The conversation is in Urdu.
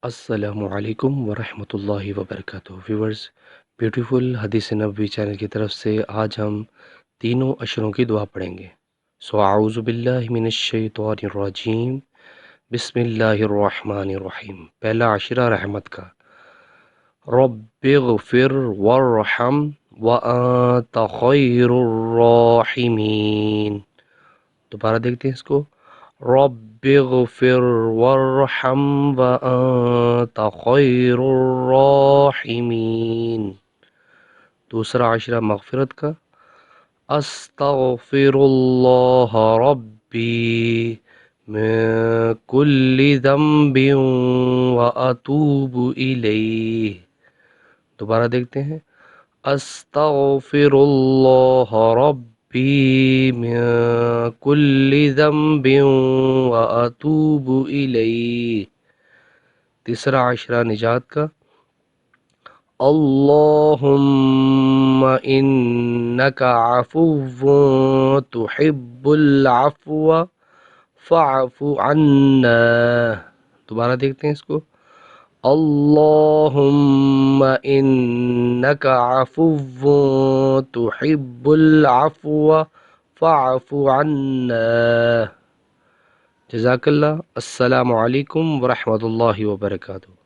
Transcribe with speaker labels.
Speaker 1: السلام علیکم ورحمۃ اللہ وبرکاتہ ویورز، بیوٹیفل حدیث نبوی چینل کی طرف سے آج ہم تینوں عشروں کی دعا پڑھیں گے۔ اعوذ باللہ من الشیطان الرجیم، بسم اللہ الرحمن الرحیم۔ پہلا عشرہ رحمت کا، رب اغفر وارحم وانت خیر الراحمین۔ دوبارہ دیکھتے ہیں اس کو، رب اغفر وارحم وانت خیر الراحمین۔ دوسرا عشرہ مغفرت کا، استغفر اللہ ربی من کل ذنب واتوب الیہ۔ دوبارہ دیکھتے ہیں، استغفر اللہ ربی من کل ذنب واتوب الیہ۔ تیسرا عشرہ نجات کا، اللہم انک عفو تحب العفو فاعف عنا۔ دوبارہ دیکھتے ہیں اس کو، اللہم انک عفو تحب العفو فاعف عنا۔ جزاک اللہ۔ السلام علیکم ورحمۃ اللہ وبرکاتہ۔